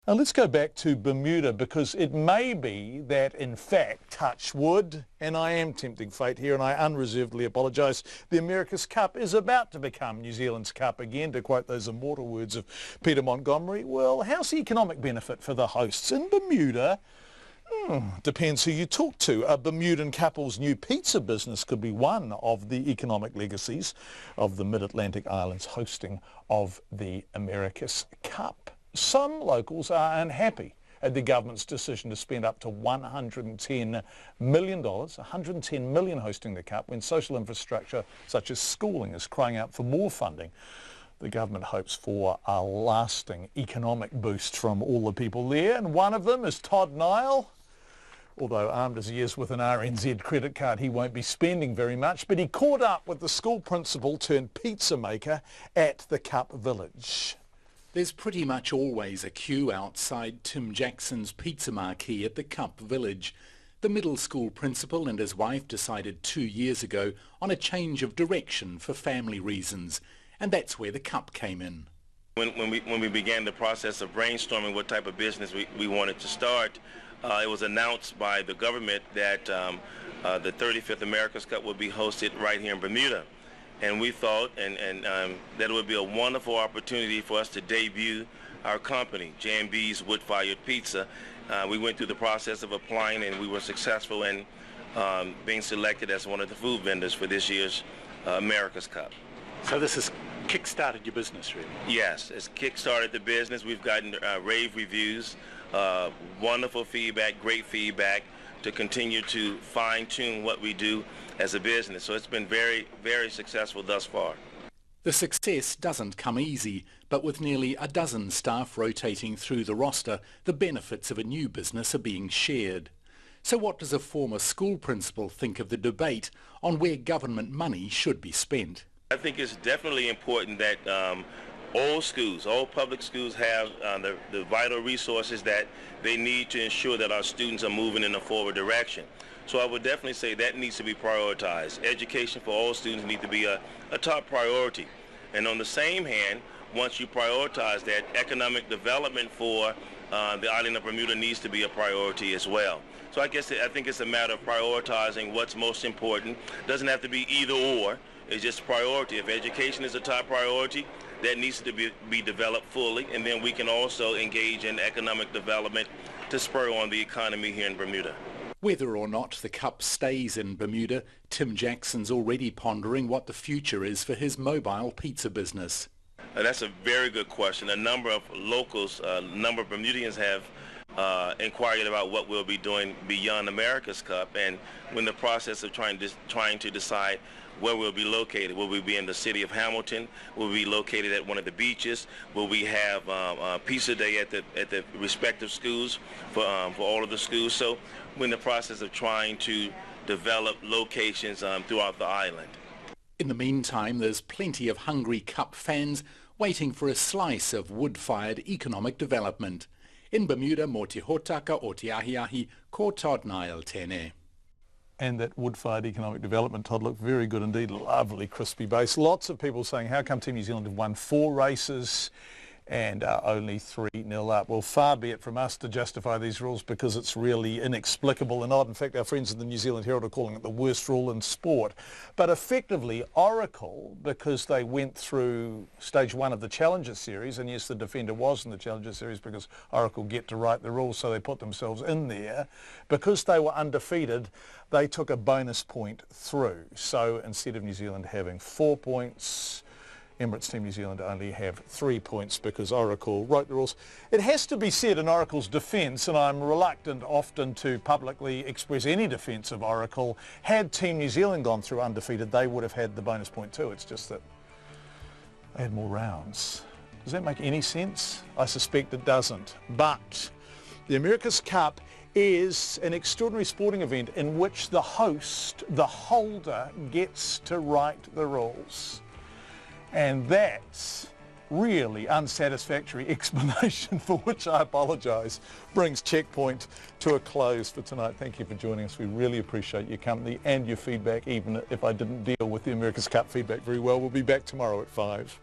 Now let's go back to Bermuda, because it may be that, in fact, touch wood, and I am tempting fate here and I unreservedly apologise, the America's Cup is about to become New Zealand's Cup again, to quote those immortal words of Peter Montgomery. Well, how's the economic benefit for the hosts in Bermuda? Depends who you talk to. A Bermudan couple's new pizza business could be one of the economic legacies of the Mid-Atlantic Islands hosting of the America's Cup. Some locals are unhappy at the government's decision to spend up to $110 million, $110 million hosting the Cup, when social infrastructure such as schooling is crying out for more funding. The government hopes for a lasting economic boost from all the people there, and one of them is Todd Nile. Although armed as he is with an RNZ credit card, he won't be spending very much, but he caught up with the school principal turned pizza maker at the Cup Village. There's pretty much always a queue outside Tim Jackson's pizza marquee at the Cup Village. The middle school principal and his wife decided 2 years ago on a change of direction for family reasons, and that's where the Cup came in. When we began the process of brainstorming what type of business we wanted to start, it was announced by the government that the 35th America's Cup would be hosted right here in Bermuda. And we thought that it would be a wonderful opportunity for us to debut our company, J&B's Wood-Fired Pizza. We went through the process of applying, and we were successful in being selected as one of the food vendors for this year's America's Cup. So this has kick-started your business, really? Yes, it's kick-started the business. We've gotten rave reviews, wonderful feedback, great feedback, to continue to fine-tune what we do as a business. So it's been very, very successful thus far. The success doesn't come easy, but with nearly a dozen staff rotating through the roster, the benefits of a new business are being shared. So what does a former school principal think of the debate on where government money should be spent? I think it's definitely important that all schools, all public schools have the vital resources that they need to ensure that our students are moving in a forward direction. So I would definitely say that needs to be prioritized. Education for all students needs to be a top priority. And on the same hand, once you prioritize that, economic development for the island of Bermuda needs to be a priority as well. So I think it's a matter of prioritizing what's most important. It doesn't have to be either or. It's just priority. If education is a top priority, that needs to be developed fully, and then we can also engage in economic development to spur on the economy here in Bermuda. Whether or not the Cup stays in Bermuda, Tim Jackson's already pondering what the future is for his mobile pizza business. That's a very good question. A number of locals, a number of Bermudians have inquired about what we'll be doing beyond America's Cup, and we're in the process of trying to decide where we'll be located. Will we be in the city of Hamilton? Will we be located at one of the beaches? Will we have pizza day at the respective schools for all of the schools? So we're in the process of trying to develop locations throughout the island. In the meantime, there's plenty of hungry Cup fans waiting for a slice of wood-fired economic development. In Bermuda, mo te hotaka o te ahi-ahi, ko Todd Nile tēnei. And that wood-fired economic development, Todd, looked very good indeed. Lovely crispy base. Lots of people saying, how come Team New Zealand have won 4 races and only 3-0 up? Well, far be it from us to justify these rules, because it's really inexplicable and odd. In fact, our friends in the New Zealand Herald are calling it the worst rule in sport. But effectively, Oracle, because they went through stage 1 of the Challenger Series, and yes, the defender was in the Challenger Series because Oracle get to write the rules, so they put themselves in there. Because they were undefeated, they took a bonus point through. So instead of New Zealand having 4 points, Emirates Team New Zealand only have 3 points because Oracle wrote the rules. It has to be said in Oracle's defence, and I'm reluctant often to publicly express any defence of Oracle, had Team New Zealand gone through undefeated, they would have had the bonus point too. It's just that they had more rounds. Does that make any sense? I suspect it doesn't. But the America's Cup is an extraordinary sporting event in which the host, the holder, gets to write the rules. And that's really unsatisfactory explanation, for which I apologise, brings Checkpoint to a close for tonight. Thank you for joining us. We really appreciate your company and your feedback, even if I didn't deal with the America's Cup feedback very well. We'll be back tomorrow at 5.